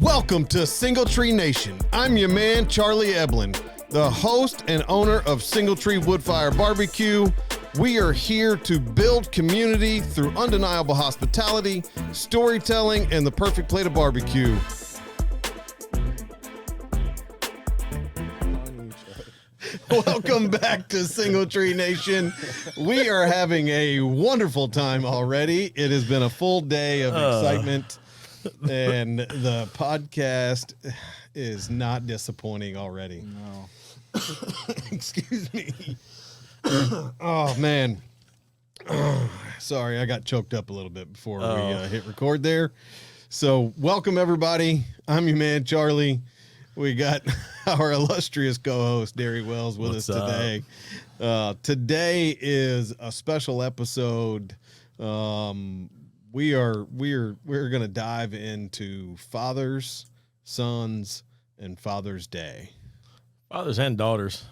Welcome to Single Tree Nation. I'm your man, Charlie Eblin, the host and owner of Single Tree Woodfire Barbecue. We are here to build community through undeniable hospitality, storytelling, and the perfect plate of barbecue. Welcome back to Single Tree Nation. We are having a wonderful time already. It has been a full day of excitement, and the podcast is not disappointing already. No. Excuse me. Oh, man. Sorry, I got choked up a little bit before we hit record there. So welcome, everybody. I'm your man, Charlie. We got our illustrious co-host, Derry Wells, with us today. Today is a special episode. We're going to dive into fathers, sons, and Father's Day. Fathers and daughters.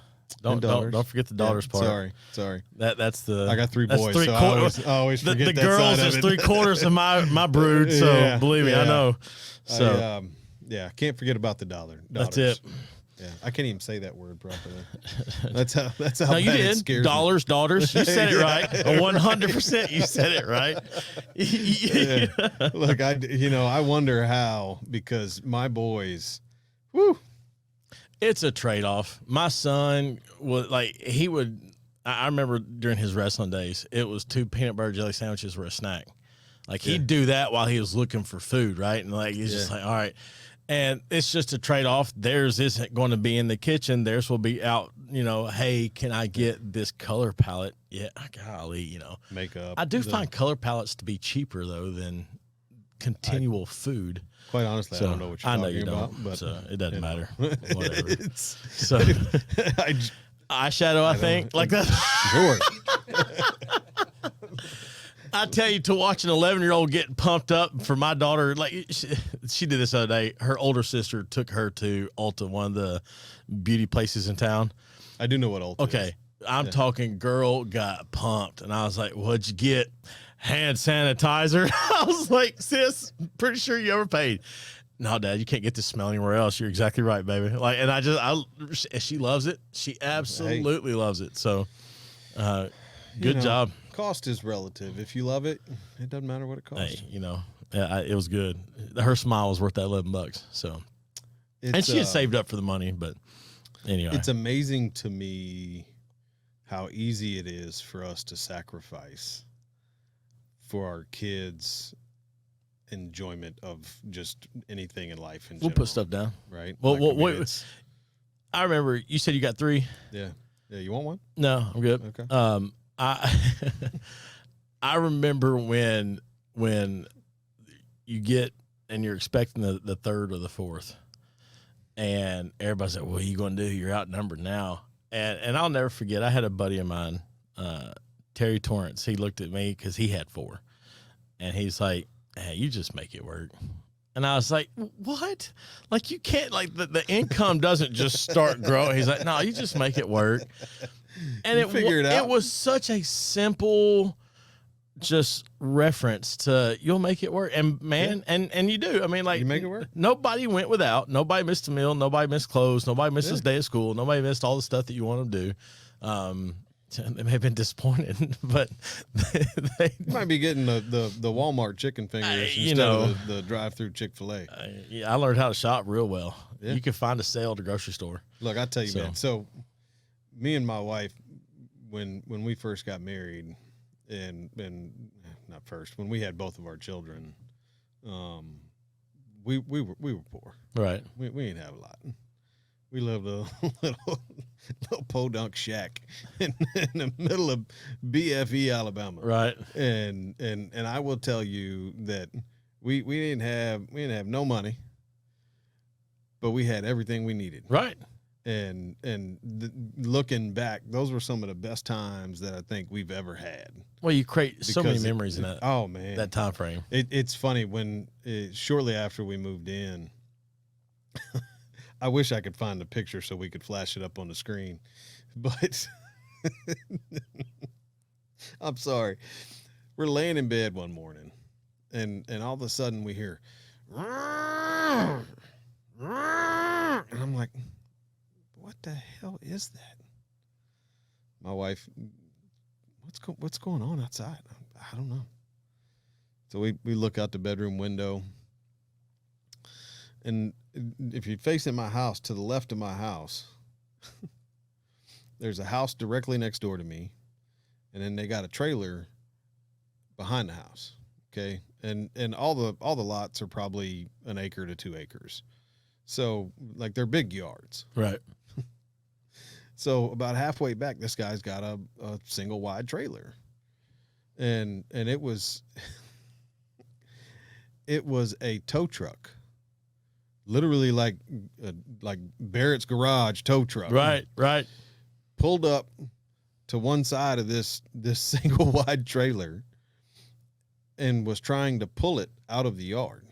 Don't forget the daughters part. Sorry. That's the. I got three boys, so I always forget the that girls side is of it. 3/4 of my brood. So Yeah, believe me, yeah. I know. So Can't forget about the daughters. that's it. Yeah, I can't even say that word properly. That's how No, you bad it did. scares Dollars, daughters. You said it Yeah. right. 100%. You said it right. me. Yeah. Look, I wonder how, because my boys, whoo. It's a trade-off. My son was like, I remember during his wrestling days, it was 2 peanut butter jelly sandwiches were a snack. Like he'd do that while he was looking for food, right? And like, he's just like, all right. And it's just a trade-off. Theirs isn't going to be in the kitchen. Theirs will be out, hey, can I get this color palette? Yeah, golly, Makeup. I do find color palettes to be cheaper, though, than continual food. Quite honestly, So, I don't know what you're I know talking you about. don't, But so it doesn't matter. Whatever. Whatever. So eyeshadow, I think, like that. Sure. I tell you, to watch an 11-year-old get pumped up for my daughter, like she did this the other day. Her older sister took her to Ulta, one of the beauty places in town. I do know what Ulta is. Okay, I'm talking girl got pumped, and I was like, "What'd you get?" Hand sanitizer. I was like, "Sis, pretty sure you overpaid." No, Dad, you can't get this smell anywhere else. You're exactly right, baby. Like, and she loves it. She absolutely loves it. So, good job. Cost is relative. If you love it, it doesn't matter what it costs. Hey, it was good. Her smile was worth that $11. So, and she had saved up for the money, but anyway, it's amazing to me how easy it is for us to sacrifice for our kids' enjoyment of just anything in life. We'll put stuff down, right? Well, Like, I remember you said you got 3. Yeah. You want one? No, I'm good. Okay. I remember when you get and you're expecting the 3rd or the 4th, and everybody's like, "What are you going to do? You're outnumbered now." And I'll never forget. I had a buddy of mine, Terry Torrance. He looked at me because he had 4, and he's like, "Hey, you just make it work." And I was like, "What? Like you can't, like the income doesn't just start growing." He's like, "No, you just make it work." And it was such a simple just reference to you'll make it work. And man, and you do. I mean, like, you make it work. Nobody went without. Nobody missed a meal. Nobody missed clothes. Nobody missed his day of school. Nobody missed all the stuff that you want to do. They may have been disappointed, but they You might be getting the Walmart chicken fingers instead of the drive-through Chick-fil-A. I learned how to shop real well. Yeah. You can find a sale at the grocery store. Look, I tell you, man. So, me and my wife, when we first got married, and not first, when we had both of our children, we were poor. Right. We didn't have a lot. We lived a little podunk shack in the middle of BFE, Alabama. Right. And I will tell you that we didn't have no money, but we had everything we needed. Right. And looking back, those were some of the best times that I think we've ever had. Well, you create so many memories in that. Oh man, that time frame. It's funny when shortly after we moved in. I wish I could find the picture so we could flash it up on the screen, but I'm sorry. We're laying in bed one morning, and all of a sudden we hear, And I'm like, what the hell is that? My wife, what's going on outside? I don't know. So we look out the bedroom window, and if you're facing my house, to the left of my house, there's a house directly next door to me, and then they got a trailer behind the house. Okay, and all the lots are probably 1 acre to 2 acres, so like they're big yards. Right. So about halfway back, this guy's got a single wide trailer, and it was it was a tow truck, literally like Barrett's garage tow truck. Right. Pulled up to one side of this single wide trailer and was trying to pull it out of the yard,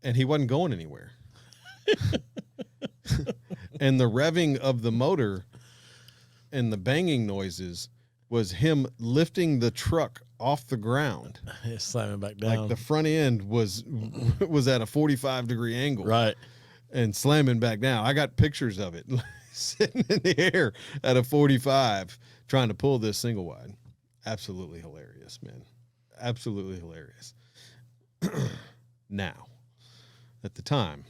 and he wasn't going anywhere. And the revving of the motor and the banging noises was him lifting the truck off the ground. It's slamming back down. Like the front end was at a 45-degree angle. Right. And slamming back down. I got pictures of it sitting in the air at a 45 trying to pull this single wide. Absolutely hilarious, man. Absolutely hilarious. Now, at the time,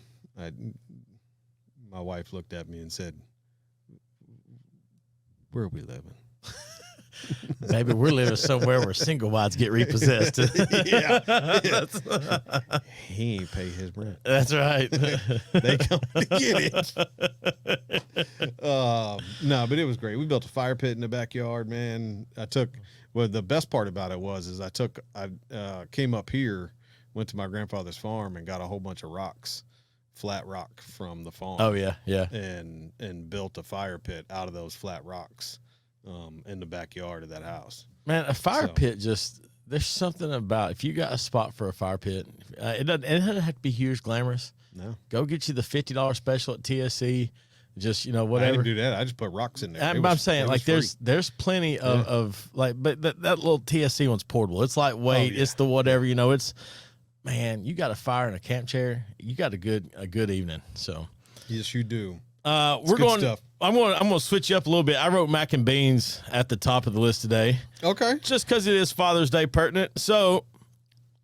my wife looked at me and said, "Where are we living?" Maybe we're living somewhere where single wides get repossessed. Yeah. He ain't pay his rent. That's right. They come to get it. No, but it was great. We built a fire pit in the backyard, man. The best part about it was I came up here, went to my grandfather's farm and got a whole bunch of rocks, flat rock from the farm. Oh yeah. And built a fire pit out of those flat rocks in the backyard of that house. Man, a fire pit there's something about if you got a spot for a fire pit, it doesn't have to be huge, glamorous. No. Go get you the $50 special at TSC. Just, whatever. I didn't do that. I just put rocks in there. I'm saying like there's plenty of like, but that little TSC one's portable. It's lightweight. It's the whatever, it's, man, you got a fire and a camp chair. You got a good evening. So yes, you do. We're going stuff. I'm going to switch you up a little bit. I wrote mac and beans at the top of the list today. Okay. Just because it is Father's Day pertinent. So,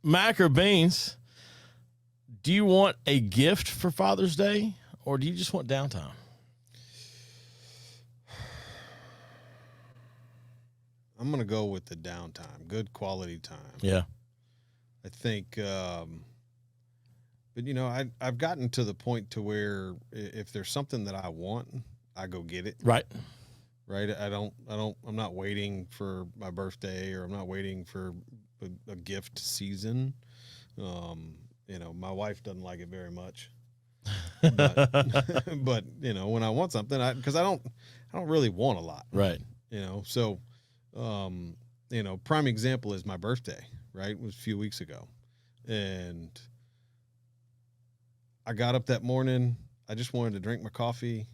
mac or beans, do you want a gift for Father's Day or do you just want downtime? I'm going to go with the downtime, good quality time. Yeah. I think, but I've gotten to the point to where if there's something that I want, I go get it. Right. I'm not waiting for my birthday or I'm not waiting for a gift season. My wife doesn't like it very much, but, but when I want something, because I don't really want a lot. Right. So, prime example is my birthday, right? It was a few weeks ago. And I got up that morning. I just wanted to drink my coffee,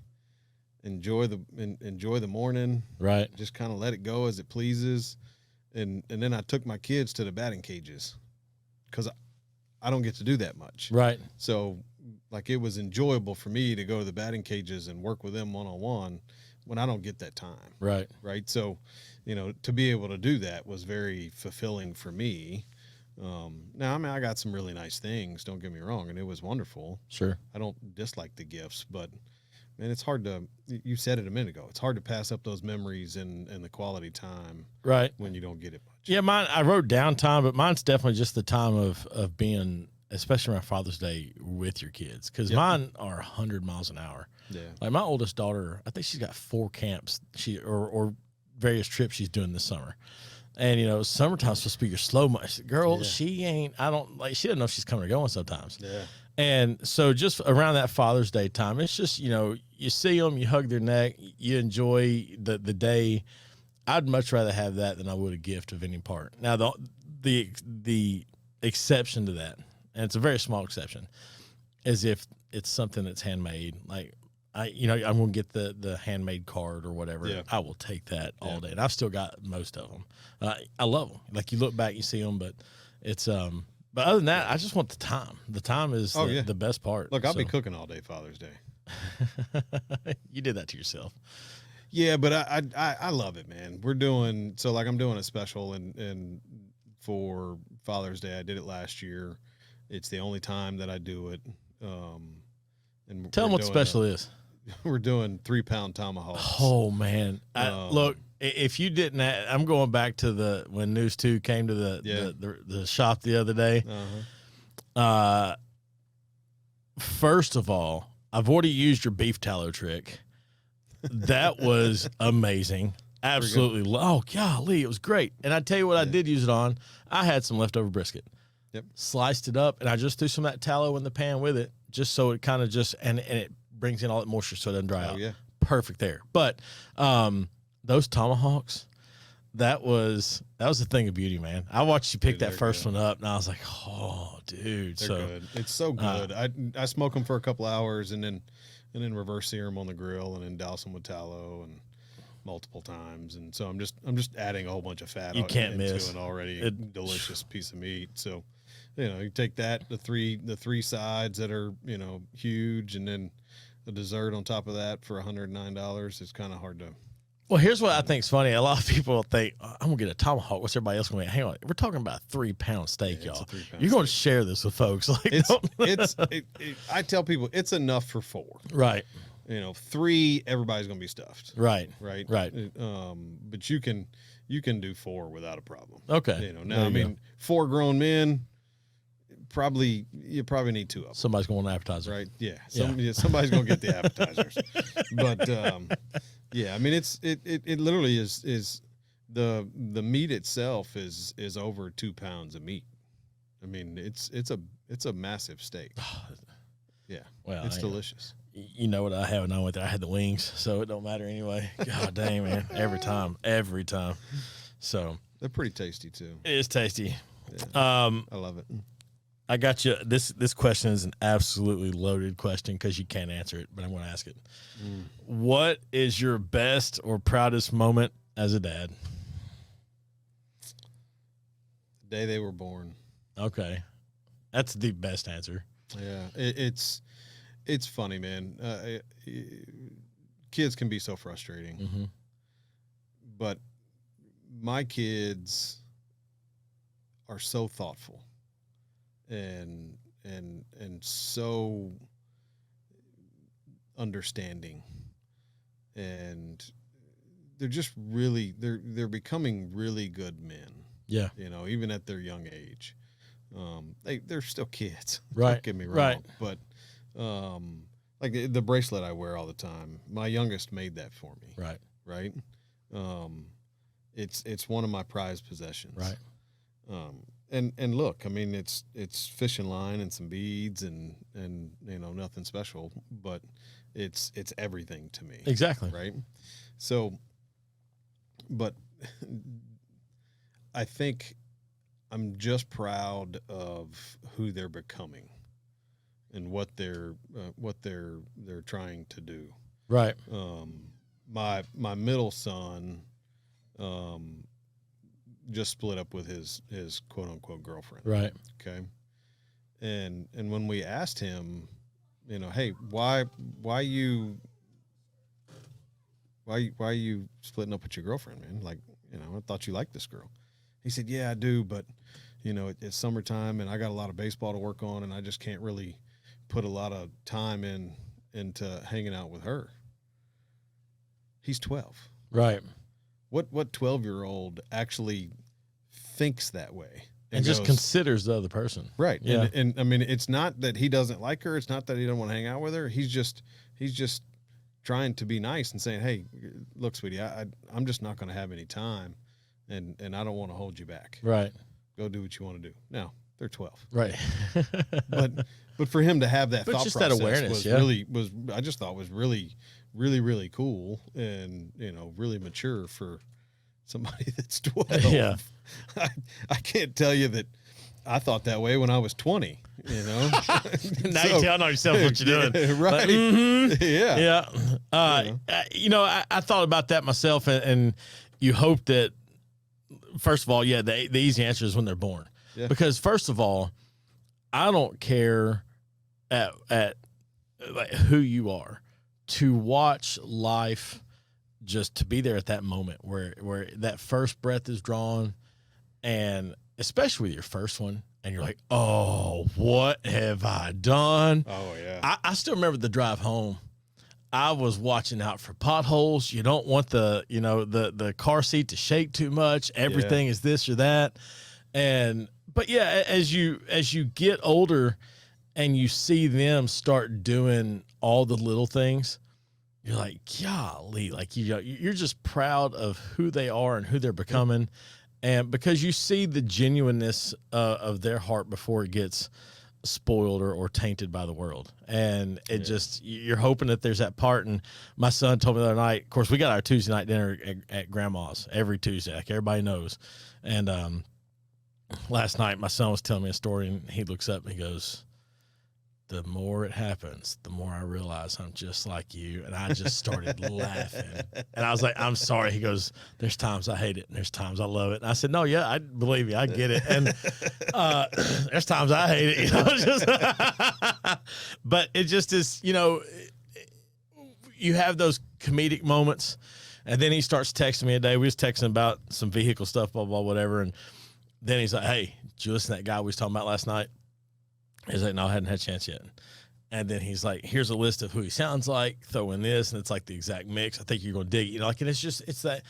enjoy the morning. Right. Just kind of let it go as it pleases. And then I took my kids to the batting cages because I don't get to do that much. Right. So like it was enjoyable for me to go to the batting cages and work with them one-on-one when I don't get that time. Right. Right. So, to be able to do that was very fulfilling for me. Now, I got some really nice things, don't get me wrong, and it was wonderful. Sure. I don't dislike the gifts, but man, it's hard you said it a minute ago, it's hard to pass up those memories and the quality time. Right. When you don't get it much. Yeah. I wrote downtime, but mine's definitely just the time of being, especially around Father's Day with your kids. Cause mine are 100 miles an hour. Yeah. Like my oldest daughter, I think she's got 4 camps or various trips she's doing this summer. And, summertime's supposed to be your slow mo. Girl, she doesn't know if she's coming or going sometimes. Yeah. And so just around that Father's Day time, it's just, you see them, you hug their neck, you enjoy the day. I'd much rather have that than I would a gift of any part. Now, the exception to that, and it's a very small exception, is if it's something that's handmade. Like, I'm going to get the handmade card or whatever. Yeah. I will take that all day. And I've still got most of them. I love them. Like you look back, you see them, but it's, but But other than that, I just want the time. The time is the best part. Look, I'll be cooking all day Father's Day. You did that to yourself. Yeah, but I love it, man. I'm doing a special and for Father's Day. I did it last year. It's the only time that I do it. And tell them what the special is. We're doing 3-pound tomahawks. Oh man! Look, if you didn't, I'm going back to when News 2 came to the shop the other day. First of all, I've already used your beef tallow trick. That was amazing. Absolutely. Oh golly, it was great. And I tell you what, I did use it on. I had some leftover brisket. Yep. Sliced it up, and I just threw some of that tallow in the pan with it, just so it kind of and it brings in all that moisture so it doesn't dry out. Yeah. Perfect there. But those tomahawks, that was a thing of beauty, man. I watched you pick that first one up, and I was like, oh, dude. They're good. It's so good. I smoke them for a couple hours, and then reverse sear them on the grill, and then douse them with tallow and multiple times. And so I'm just adding a whole bunch of fat. You can't miss an already delicious piece of meat. So, you take that, the three sides that are, huge, and then the dessert on top of that for $109. It's kind of hard to. Well, here's what I think is funny. A lot of people think, I'm going to get a tomahawk. What's everybody else going to get? Hang on. We're talking about a 3-pound steak, y'all. You're going to share this with folks. Like, I tell people it's enough for 4. Right. 3, everybody's going to be stuffed. Right. Right. Right. But you can do 4 without a problem. Okay. Now, 4 grown men, you probably need 2 of them. Somebody's going to appetizer. Right. Yeah. Somebody's going to get the appetizers. But, yeah, it literally is the meat itself is over 2 pounds of meat. It's a massive steak. Yeah. Well, it's delicious. You know what I have when I went there? I had the wings, so it don't matter anyway. God dang, man. Every time. So they're pretty tasty too. It is tasty. Yeah. I love it. I got you. This question is an absolutely loaded question because you can't answer it, but I'm going to ask it. What is your best or proudest moment as a dad? The day they were born. Okay. That's the best answer. Yeah. It's funny, man. Kids can be so frustrating. Mm-hmm. But my kids are so thoughtful and so understanding, and they're just really they're becoming really good men. Yeah. Even at their young age. They're still kids. Right. Don't get me wrong. Right. But like the bracelet I wear all the time, my youngest made that for me. Right. Right. It's one of my prized possessions. Right. And look, it's fishing line and some beads and nothing special, but it's everything to me. Exactly. Right. So, but I think I'm just proud of who they're becoming and what they're trying to do. Right. My middle son, just split up with his quote unquote girlfriend. Right. Okay. And when we asked him, hey, why you splitting up with your girlfriend, man? Like, I thought you liked this girl. He said, yeah, I do, but it's summertime and I got a lot of baseball to work on and I just can't really put a lot of time into hanging out with her. He's 12. Right. What 12-year-old actually thinks that way and just considers the other person? Right. Yeah. And it's not that he doesn't like her. It's not that he doesn't want to hang out with her. He's just trying to be nice and saying, hey, look, sweetie, I'm just not going to have any time, and I don't want to hold you back. Right. Go do what you want to do. Now they're 12. Right. but for him to have that thought just process that awareness, I just thought was really, really, really cool and really mature for somebody that's 12. Yeah. I can't tell you that I thought that way when I was 20, Now you're telling on yourself what you're doing. Right. Like, mm-hmm. Yeah. Yeah. I thought about that myself, and you hope that, first of all, the easy answer is when they're born. Yeah. Because first of all, I don't care at like who you are, to watch life, just to be there at that moment where that first breath is drawn, and especially with your first one, and you're like, oh, what have I done? Oh yeah. I still remember the drive home. I was watching out for potholes. You don't want the car seat to shake too much. Everything is this or that. But yeah, as you get older and you see them start doing all the little things, you're like, golly, like you're just proud of who they are and who they're becoming. And because you see the genuineness of their heart before it gets spoiled or tainted by the world. And it just, you're hoping that there's that part. And my son told me the other night, of course, we got our Tuesday night dinner at grandma's every Tuesday, like everybody knows. And last night my son was telling me a story, and he looks up and he goes, the more it happens, the more I realize I'm just like you. And I just started laughing. And I was like, I'm sorry. He goes, there's times I hate it, and there's times I love it. And I said, no, yeah, I believe you. I get it. And there's times I hate it, but it just is, you have those comedic moments. And then he starts texting me a day. We was texting about some vehicle stuff, blah, blah, whatever. And then he's like, hey, did you listen to that guy we was talking about last night? He's like, no, I hadn't had a chance yet. And then he's like, here's a list of who he sounds like, throw in this, and it's like the exact mix. I think you're going to dig it. And it's that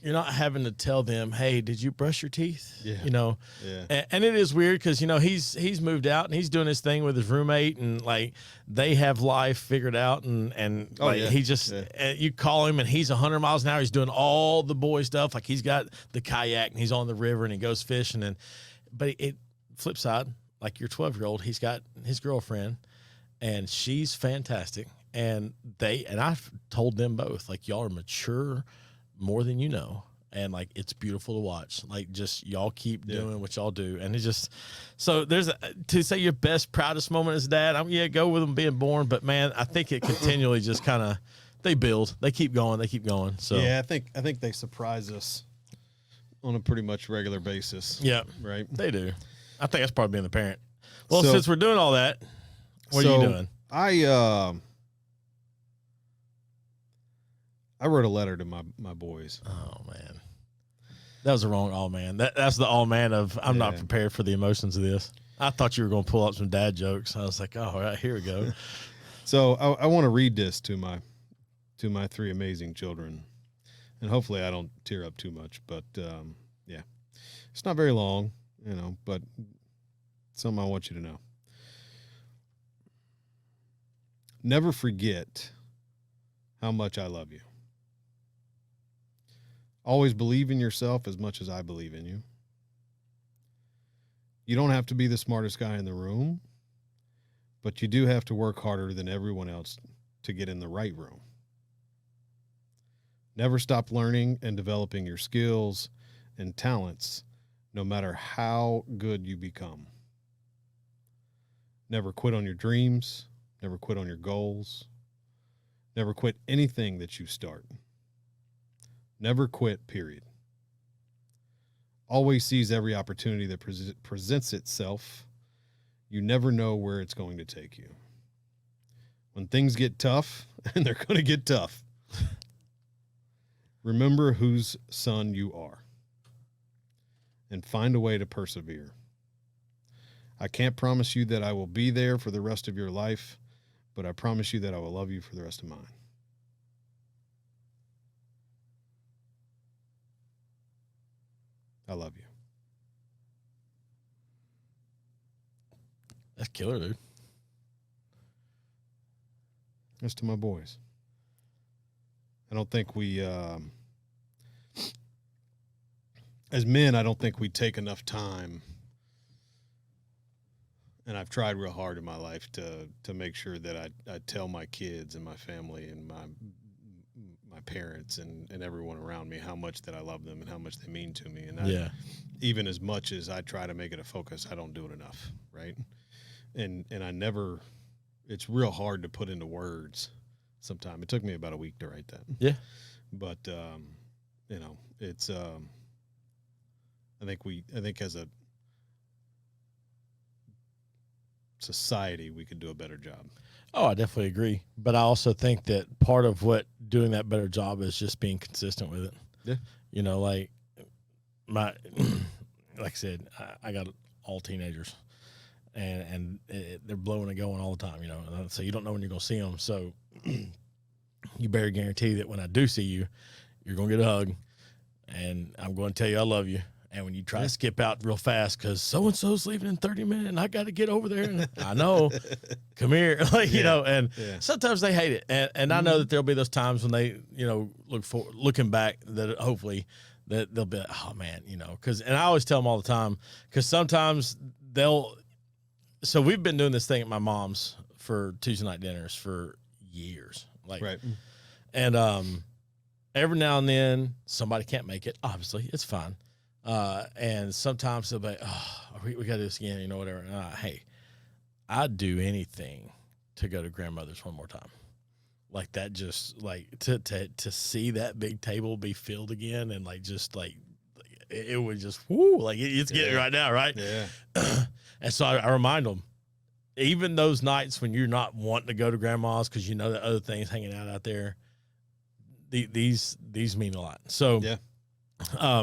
you're not having to tell them, hey, did you brush your teeth? Yeah. Yeah. And it is weird because, he's moved out and he's doing his thing with his roommate, and like they have life figured out. And he just, you call him and he's 100 miles an hour. He's doing all the boy stuff. Like he's got the kayak and he's on the river and he goes fishing. But it flip side, like your 12-year-old, he's got his girlfriend, and she's fantastic. And I've told them both, like, y'all are mature more than you know. And like, it's beautiful to watch. Like, just y'all keep doing what y'all do. And it's just, so to say your best, proudest moment as a dad, go with them being born. But man, I think it continually just kind of, they keep going. So yeah, I think they surprise us on a pretty much regular basis. Yeah. Right. They do. I think that's probably being the parent. Well, since we're doing all that, what are you doing? I wrote a letter to my boys. Oh man, that was the wrong all man. That's the all man of I'm not prepared for the emotions of this. I thought you were going to pull up some dad jokes. I was like, oh, all right, here we go. So I want to read this to my 3 amazing children, and hopefully I don't tear up too much. But it's not very long. But something I want you to know. Never forget how much I love you. Always believe in yourself as much as I believe in you. You don't have to be the smartest guy in the room, but you do have to work harder than everyone else to get in the right room. Never stop learning and developing your skills and talents, no matter how good you become. Never quit on your dreams. Never quit on your goals. Never quit anything that you start. Never quit, period. Always seize every opportunity that presents itself. You never know where it's going to take you. When things get tough, and they're going to get tough, remember whose son you are. And find a way to persevere. I can't promise you that I will be there for the rest of your life, but I promise you that I will love you for the rest of mine. I love you. That's killer, dude. That's to my boys. I don't think we, as men, I don't think we take enough time, and I've tried real hard in my life to make sure that I tell my kids and my family and my parents and everyone around me how much that I love them and how much they mean to me. And even as much as I try to make it a focus, I don't do it enough, right? And I never, it's real hard to put into words sometimes. It took me about a week to write that. Yeah. But, it's, I think as society, we could do a better job. Oh, I definitely agree. But I also think that part of what doing that better job is just being consistent with it. Yeah. You know, like like I said, I got all teenagers, and they're blowing and going all the time, you know. So you don't know when you're going to see them. So you better guarantee that when I do see you, you're going to get a hug, and I'm going to tell you I love you. And when you try to skip out real fast because so-and-so's leaving in 30 minutes and I got to get over there. And I know, come here. Like, you know, and sometimes they hate it. And I know that there'll be those times when they, you know, looking back that hopefully that they'll be like, oh man, you know, and I always tell them all the time, because sometimes so we've been doing this thing at my mom's for Tuesday night dinners for years. Like, right. And every now and then somebody can't make it. Obviously, it's fine. And sometimes they'll be like, oh, we got to do this again, you know, whatever. And hey, I'd do anything to go to grandmother's one more time. Like that, just like to see that big table be filled again. And like, just like, it would just, whoo, like it's getting right now. Right. Yeah. And so I remind them, even those nights when you're not wanting to go to grandma's, cause you know that other things hanging out there, these mean a lot. So, yeah.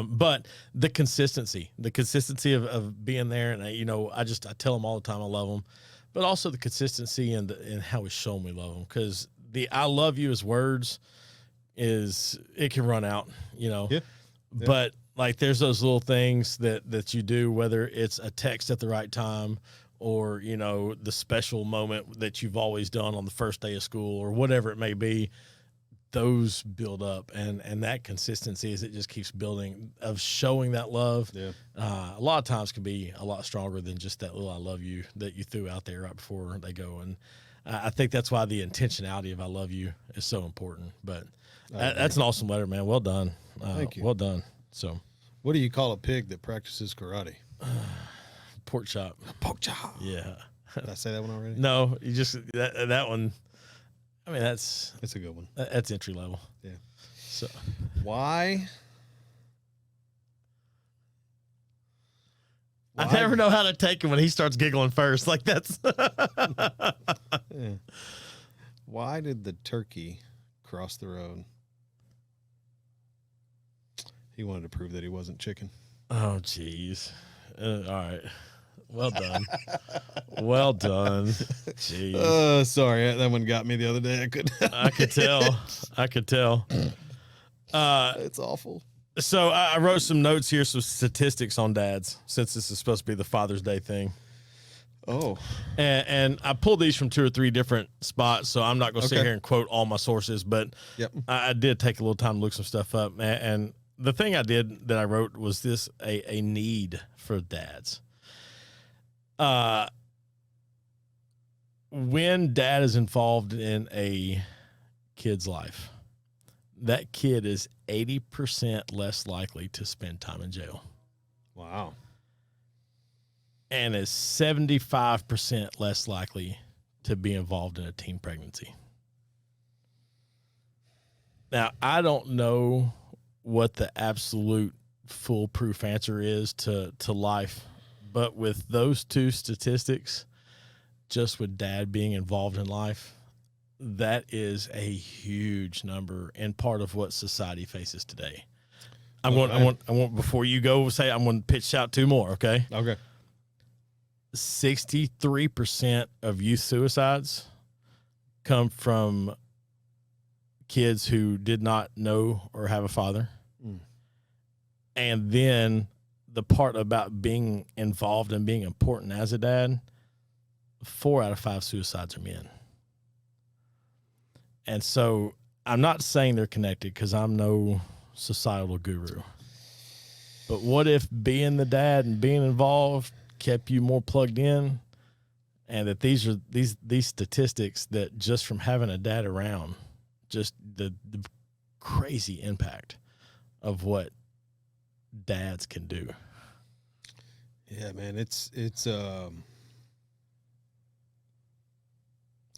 But the consistency of being there, and you know, I tell them all the time I love them, but also the consistency and how we show them we love them, because the I love you as words it can run out, you know. Yeah. But like there's those little things that you do, whether it's a text at the right time or, you know, the special moment that you've always done on the first day of school or whatever it may be. Those build up, and that consistency as it just keeps building of showing that love. Yeah. A lot of times can be a lot stronger than just that little I love you that you threw out there right before they go. And I think that's why the intentionality of I love you is so important. But that's an awesome letter, man. Well done. Thank you. Well done. So, what do you call a pig that practices karate? Pork chop. Pork chop. Yeah. Did I say that one already? No, you just that one. I mean, that's a good one. That's entry level. Yeah. So why? I never know how to take him when he starts giggling first. Like that's. Yeah. Why did the turkey cross the road? He wanted to prove that he wasn't chicken. Oh, jeez. All right. Well done. Well done. Jeez. Sorry, that one got me the other day. I could tell. It's awful. So I wrote some notes here, some statistics on dads, since this is supposed to be the Father's Day thing. Oh. And I pulled these from 2 or 3 different spots, so I'm not going to sit here and quote all my sources, but I did take a little time to look some stuff up. And the thing I did that I wrote was this, a need for dads. When dad is involved in a kid's life, that kid is 80% less likely to spend time in jail. Wow. And is 75% less likely to be involved in a teen pregnancy. Now, I don't know what the absolute foolproof answer is to life, but with those 2 statistics, just with dad being involved in life, that is a huge number and part of what society faces today. I want before you go say, I'm going to pitch out 2 more. Okay. 63% of youth suicides come from kids who did not know or have a father. And then the part about being involved and being important as a dad, 4 out of 5 suicides are men. And so I'm not saying they're connected because I'm no societal guru. But what if being the dad and being involved kept you more plugged in, and that these are these statistics that just from having a dad around, just the crazy impact of what dads can do. Yeah, man, it's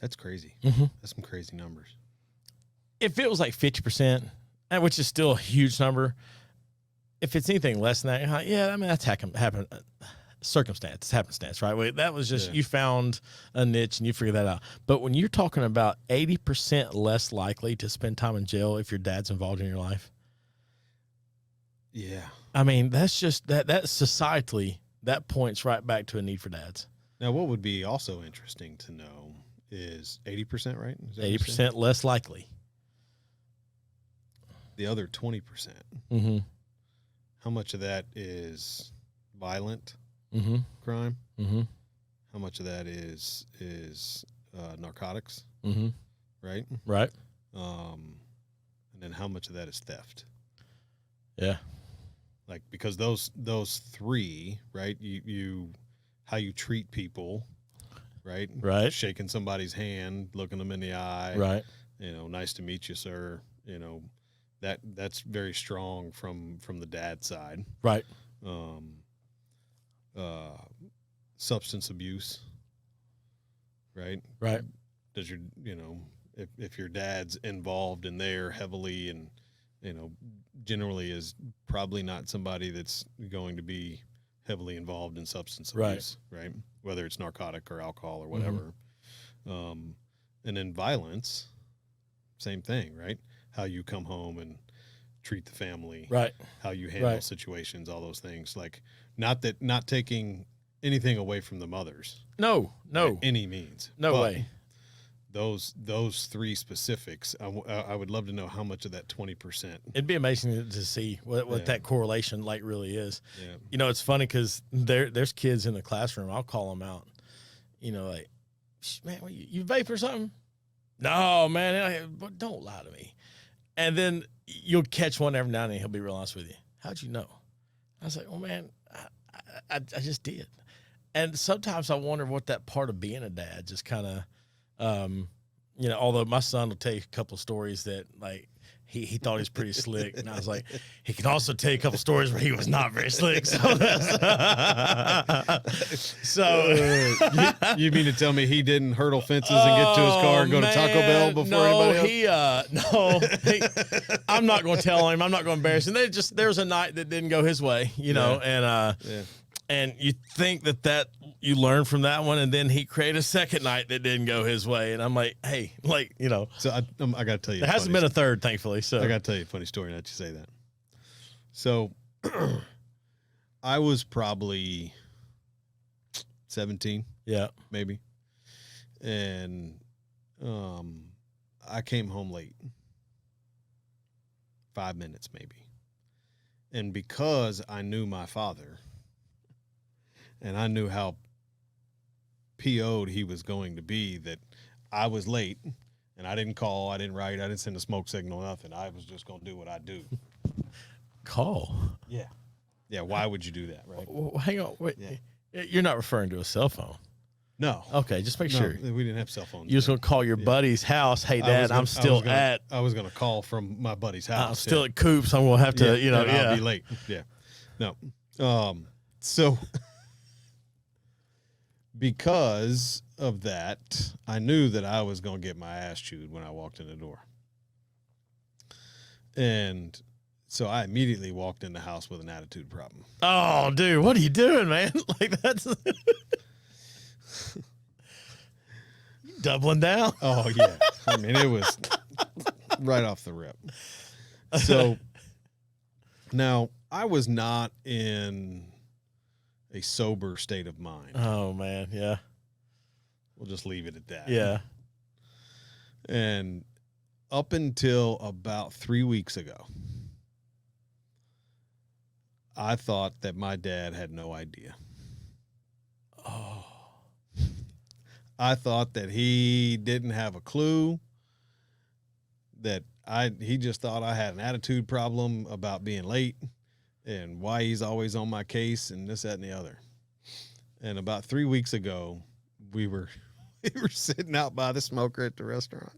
that's crazy. Mm-hmm. That's some crazy numbers. If it was like 50%, which is still a huge number, if it's anything less than that, yeah, I mean that's happened. circumstance, happenstance, right? Well, that was just, you found a niche and you figured that out. But when you're talking about 80% less likely to spend time in jail if your dad's involved in your life. Yeah. I mean, that's just that societally, that points right back to a need for dads. Now, what would be also interesting to know is 80%, right? 80% less likely. The other 20%. Mm-hmm. How much of that is violent crime? Mm-hmm. How much of that is narcotics? Mm-hmm. Right? Right. And then how much of that is theft? Yeah. Like, because those three, right? You how you treat people, right? Right. Shaking somebody's hand, looking them in the eye. Right. Nice to meet you, sir. That's very strong from the dad side. Right. Substance abuse. Right. Right. Does your if your dad's involved in there heavily and generally is probably not somebody that's going to be heavily involved in substance abuse, right? Whether it's narcotic or alcohol or whatever. And then violence, same thing, right? How you come home and treat the family, right? How you handle situations, all those things. Like, not taking anything away from the mothers. No. By any means. No way. Those three specifics, I would love to know how much of that 20%. It'd be amazing to see what that correlation like really is. Yeah. It's funny because there's kids in the classroom. I'll call them out. Like, man, you vape or something? No, man, don't lie to me. And then you'll catch one every now and then. He'll be real honest with you. How'd you know? I was like, well, man, I just did. And sometimes I wonder what that part of being a dad just kind of. Although my son will tell you a couple of stories that like he thought he was pretty slick, and I was like, he can also tell you a couple of stories where he was not very slick. So you mean to tell me he didn't hurdle fences and get to his car and go to Taco Bell before anybody else? I'm not going to tell him. I'm not going to embarrass him. There was a night that didn't go his way, and you think that you learn from that one, and then he created a second night that didn't go his way, and I'm like, hey, So I got to tell you, there hasn't been a third, thankfully. So I got to tell you a funny story. Now that you say that, so I was probably 17, maybe, and I came home late, 5 minutes maybe, and because I knew my father. And I knew how PO'd he was going to be, that I was late and I didn't call, I didn't write, I didn't send a smoke signal, nothing. I was just going to do what I do. Call? Yeah. Yeah, why would you do that, right? Well, hang on. Wait. Yeah. You're not referring to a cell phone? No. Okay, just make sure. We didn't have cell phones. You was going to call your buddy's house. Hey, Dad, I was going to call from my buddy's house. I'm still at Coops. I'm going to have to, I'll be late. Yeah. No. So... Because of that, I knew that I was going to get my ass chewed when I walked in the door. And so I immediately walked in the house with an attitude problem. Oh, dude, what are you doing, man? Like, that's doubling down. Oh, yeah. I mean, it was right off the rip. So now I was not in a sober state of mind. Oh, man. Yeah. We'll just leave it at that. Yeah. And up until about 3 weeks ago, I thought that my dad had no idea. Oh. I thought that he didn't have a clue, that he just thought I had an attitude problem about being late and why he's always on my case and this, that, and the other. And about 3 weeks ago, we were sitting out by the smoker at the restaurant,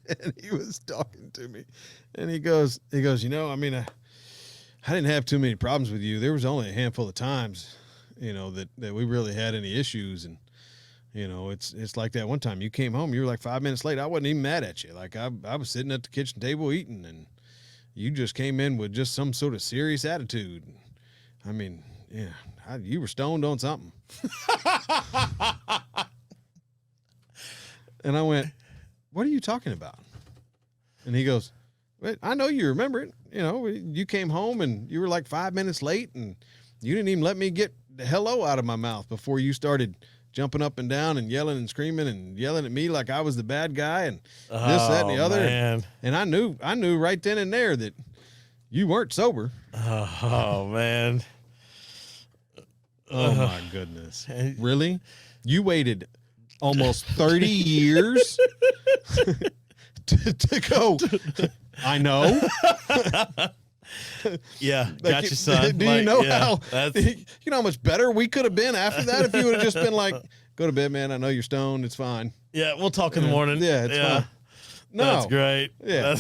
and he was talking to me, and he goes, I mean, I didn't have too many problems with you. There was only a handful of times, that we really had any issues. And, it's like that one time you came home, you were like 5 minutes late. I wasn't even mad at you. Like I was sitting at the kitchen table eating, and you just came in with just some sort of serious attitude. I mean, yeah, You were stoned on something. And I went, what are you talking about? And he goes, wait, I know you remember it. You know, you came home and you were like 5 minutes late and you didn't even let me get the hello out of my mouth before you started jumping up and down and yelling and screaming and yelling at me like I was the bad guy and this, that, and the other. Man. And I knew right then and there that you weren't sober. Oh man. Oh my goodness. Really? You waited almost 30 years to go, I know. Yeah, got you, son. Do you know how much better we could have been after that if you would have just been like, go to bed, man. I know you're stoned. It's fine. Yeah, we'll talk in the morning. Yeah, it's fine. No. That's great. Yeah.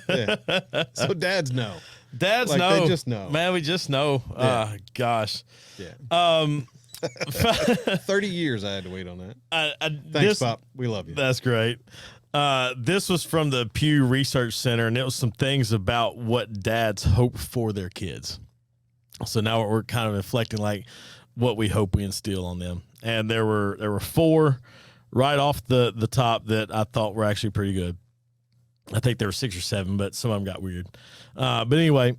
Yeah. So dads know. Dads like, know. They just know. Man, we just know. Yeah. Gosh. Yeah. 30 years I had to wait on that. Thanks, Pop. We love you. That's great. This was from the Pew Research Center, and it was some things about what dads hope for their kids. So now we're kind of reflecting like what we hope we instill on them. And there were 4 right off the top that I thought were actually pretty good. I think there were 6 or 7, but some of them got weird. But anyway,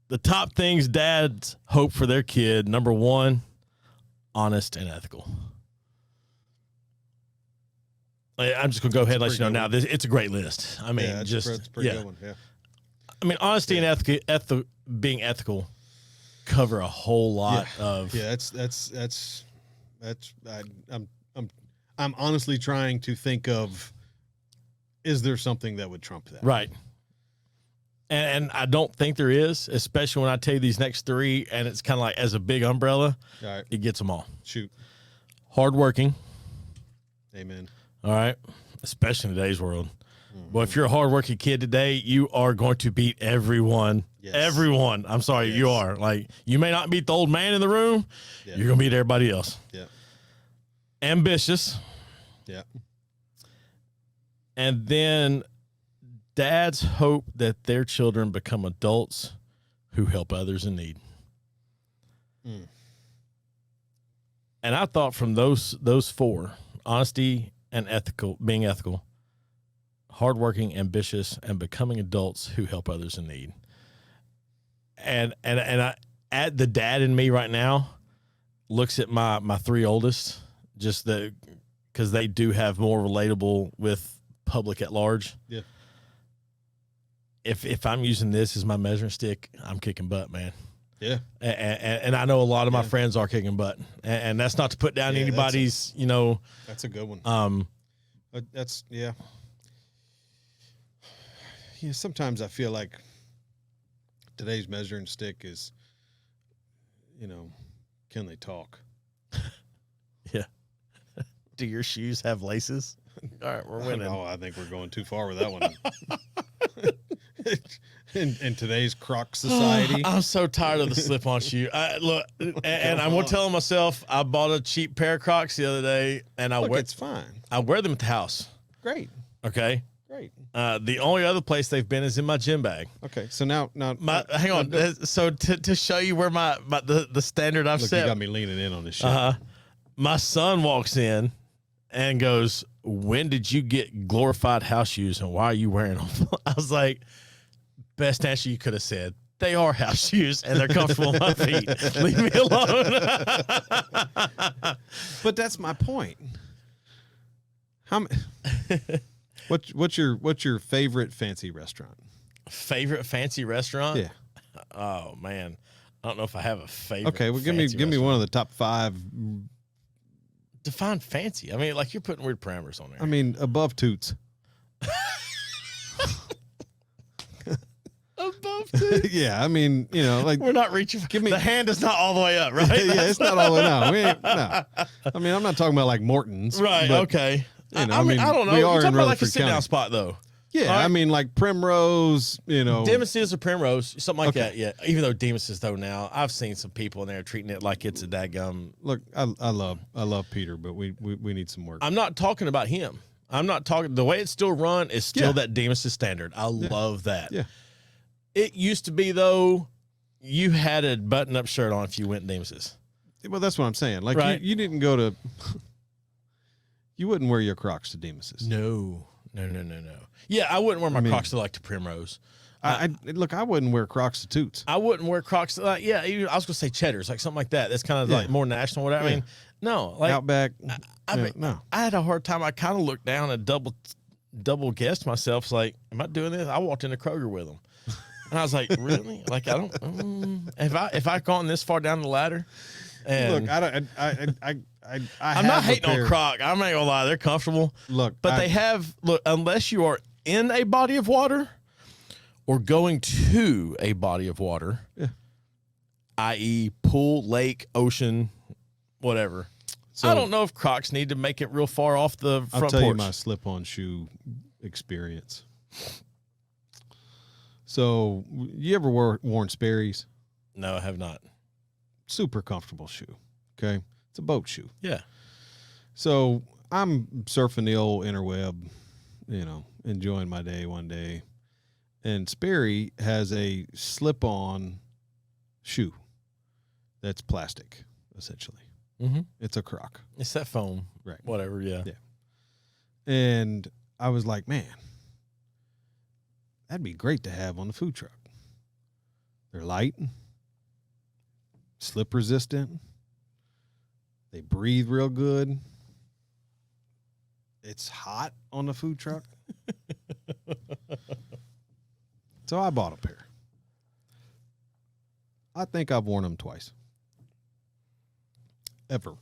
the top things dads hope for their kid. Number 1, honest and ethical. I'm just going to go ahead and let you know now. It's a great list. I mean, it's a pretty good one. Yeah. I mean, honesty and being ethical cover a whole lot of. Yeah, I'm honestly trying to think of, is there something that would trump that? Right. And I don't think there is, especially when I tell you these next 3, and it's kind of like as a big umbrella, all right. It gets them all. Shoot. Hardworking. Amen. All right. Especially in today's world. Mm-hmm. Well, if you're a hardworking kid today, you are going to beat everyone. Yes. Everyone. I'm sorry, you are. Like, you may not beat the old man in the room. Yeah. You're going to beat everybody else. Yeah. Ambitious. Yeah. And then dads hope that their children become adults who help others in need. Mm. And I thought from those 4, honesty and being ethical, hardworking, ambitious, and becoming adults who help others in need. And I the dad in me right now looks at my 3 oldest, just because they do have more relatable with public at large. Yeah. If I'm using this as my measuring stick, I'm kicking butt, man. Yeah. And I know a lot of my friends are kicking butt, and that's not to put down anybody's, That's a good one. That's. Yeah, sometimes I feel like today's measuring stick is, can they talk? Yeah. Do your shoes have laces? All right, we're winning. Oh, I think we're going too far with that one. in today's Croc society. I'm so tired of the slip-on shoe. Look, and I'm telling myself, I bought a cheap pair of Crocs the other day, and it's fine. I wear them at the house. Great. Okay. Great. The only other place they've been is in my gym bag. Okay, so now hang on. So to show you where the standard I've set. You got me leaning in on this shit. My son walks in and goes, "When did you get glorified house shoes, and why are you wearing them?" I was like, best answer you could have said. They are house shoes, and they're comfortable on my feet. Leave me alone. But that's my point. What's your favorite fancy restaurant? Favorite fancy restaurant? Yeah. Oh man, I don't know if I have a favorite. Okay, well give me one of the top 5. Define fancy. I mean, like you're putting weird parameters on there. I mean, above Toots. Above Toots? Yeah, I mean, like we're not reaching. The hand is not all the way up, right? Yeah, it's not all the way down. No. I mean, I'm not talking about like Morton's. Right. But, okay. I mean, I don't know. We You're are talking in about like a Rutherford sit-down County. spot, though. Yeah, right? I mean, like Primrose, Demas's or Primrose, something like that, yeah. Even though Demas's, though, now, I've seen some people in there treating it like it's a daggum. Look, I love Peter, but we need some work. I'm not talking about him. I'm not talking, the way it's still run is still that Demas's standard. I love that. Yeah. It used to be, though, you had a button-up shirt on if you went Demos's. Well, that's what I'm saying. Like Right. you didn't go to. You wouldn't wear your Crocs to Demos's. No. Yeah, I wouldn't wear my Crocs to like to Primrose. I look. I wouldn't wear Crocs to Toots. I wouldn't wear Crocs. I was gonna say Cheddars, like something like that. That's kind of like more national. Whatever. Yeah. I mean, no, like Outback. no. I had a hard time. I kind of looked down and double guessed myself. It's like, am I doing this? I walked into Kroger with them, and I was like, really? Like, I don't. If I gone this far down the ladder, and Look, I'm not hating on Croc. I'm not gonna lie, they're comfortable. Look, but they have unless you are in a body of water or going to a body of water, i.e., pool, lake, ocean, whatever. So, I don't know if Crocs need to make it real far off the front porch. I'll tell you my slip-on shoe experience. So, you ever worn Sperry's? No, I have not. Super comfortable shoe. Okay, it's a boat shoe. Yeah. So I'm surfing the old interweb, enjoying my day one day, and Sperry has a slip-on shoe that's plastic, essentially. Mm-hmm. It's a Croc. It's that foam, right? Whatever, yeah. And I was like, man, that'd be great to have on the food truck. They're light, slip resistant. They breathe real good. It's hot on the food truck. So I bought a pair. I think I've worn them twice. Ever.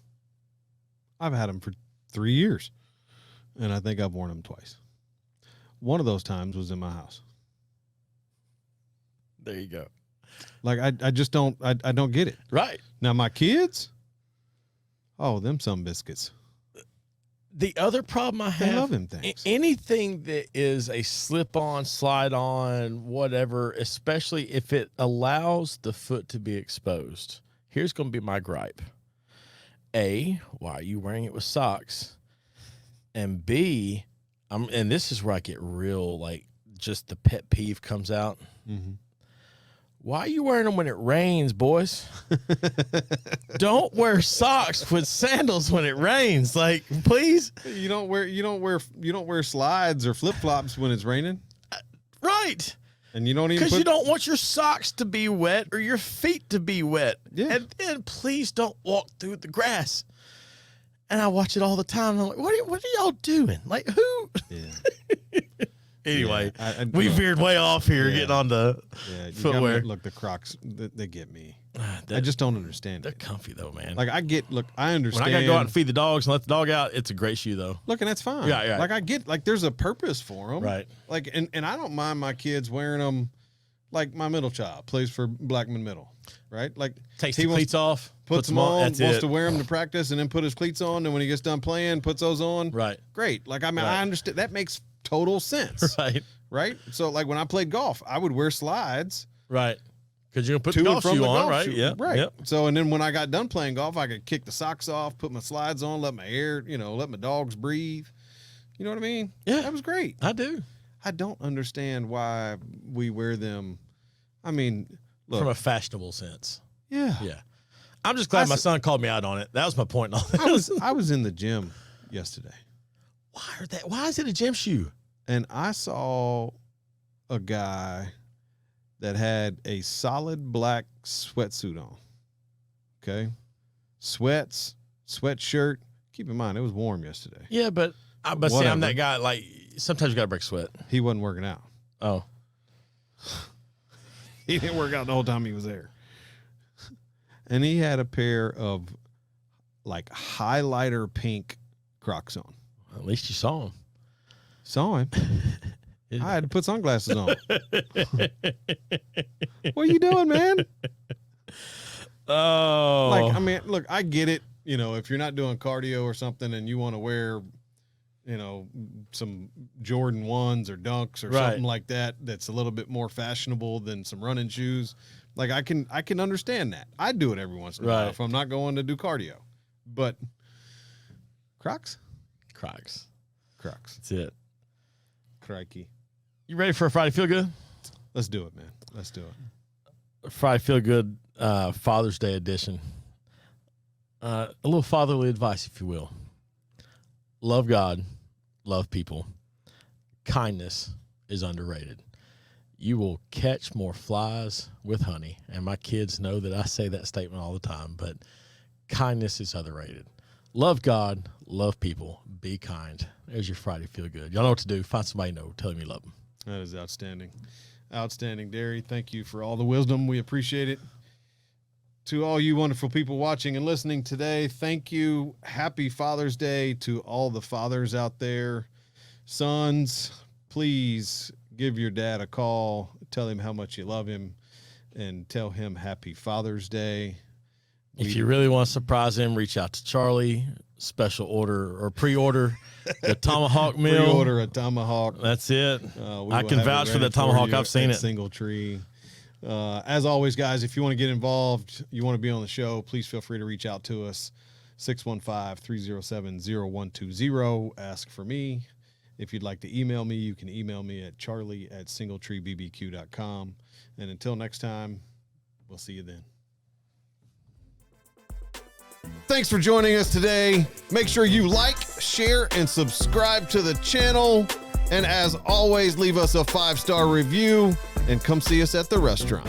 I've had them for 3 years. And I think I've worn them twice. One of those times was in my house. There you go. Like, I just don't, I don't get it. Right. Now, my kids, them some biscuits. The other problem I have, I love them things. Anything that is a slip-on, slide-on, whatever, especially if it allows the foot to be exposed. Here's going to be my gripe. A, why are you wearing it with socks? And B, and this is where I get real, like, just the pet peeve comes out. Mm-hmm. Why are you wearing them when it rains, boys? Don't wear socks with sandals when it rains. Like, please. You don't wear slides or flip-flops when it's raining. Right. And you don't even because you don't want your socks to be wet or your feet to be wet. Yeah. And then please don't walk through the grass. And I watch it all the time. I'm like, what are y'all doing? Like, who? Yeah. Anyway, yeah, we veered way off here, getting on the footwear. Look, the Crocs, they get me. I just don't understand. They're comfy though, man. Like I understand. When I gotta go out and feed the dogs and let the dog out, it's a great shoe though. Look, and that's fine. Yeah. Like I get, like there's a purpose for them. Right. Like, and I don't mind my kids wearing them. Like my middle child plays for Blackman Middle, right? Like takes the cleats off, puts them on, wants to wear them to practice, and then put his cleats on. And when he gets done playing, puts those on. Right. Great. Like I mean, I understand that makes total sense. Right. Right. So like when I played golf, I would wear slides. Right. Because you're gonna put the golf shoe on, right? Yeah. Right. Yep. So and then when I got done playing golf, I could kick the socks off, put my slides on, let my let my dogs breathe. You know what I mean? Yeah. That was great. I do. I don't understand why we wear them. I mean, look, from a fashionable sense. Yeah. Yeah. I'm just glad my son called me out on it. That was my point. I was in the gym yesterday. Why is it a gym shoe? And I saw a guy that had a solid black sweatsuit on. Okay. Sweatshirt. Keep in mind, it was warm yesterday. Yeah, but see, I'm that guy, like, sometimes you got to break sweat. He wasn't working out. Oh. He didn't work out the whole time he was there. And he had a pair of, like, highlighter pink Crocs on. At least you saw him. Saw him. I had to put sunglasses on. What are you doing, man? Oh. Like, I mean, look, I get it. If you're not doing cardio or something and you want to wear, some Jordan 1s or Dunks or something like that, that's a little bit more fashionable than some running shoes. Like, I can understand that. I do it every once in a while if I'm not going to do cardio. But Crocs? That's it. Crikey. You ready for a Friday Feel Good? Let's do it, man. Let's do it. Friday Feel Good Father's Day edition. A little fatherly advice, if you will. Love God, love people. Kindness is underrated. You will catch more flies with honey. And my kids know that I say that statement all the time, but kindness is underrated. Love God, love people, be kind. There's your Friday Feel Good. Y'all know what to do. Find somebody you know. Tell them you love them. That is outstanding. Outstanding, Derry. Thank you for all the wisdom. We appreciate it. To all you wonderful people watching and listening today, thank you. Happy Father's Day to all the fathers out there. Sons, please give your dad a call. Tell him how much you love him and tell him Happy Father's Day. If you really want to surprise him, reach out to Charlie. Special order or pre-order the tomahawk meal. Pre-order a tomahawk. That's it. I can vouch for that tomahawk. I've seen it. Single tree. As always, guys, if you want to get involved, you want to be on the show, please feel free to reach out to us. 615-307-0120. Ask for me. If you'd like to email me, you can email me at charlie@singletreebbq.com. And until next time, we'll see you then. Thanks for joining us today. Make sure you like, share, and subscribe to the channel. And as always, leave us a 5-star review and come see us at the restaurant.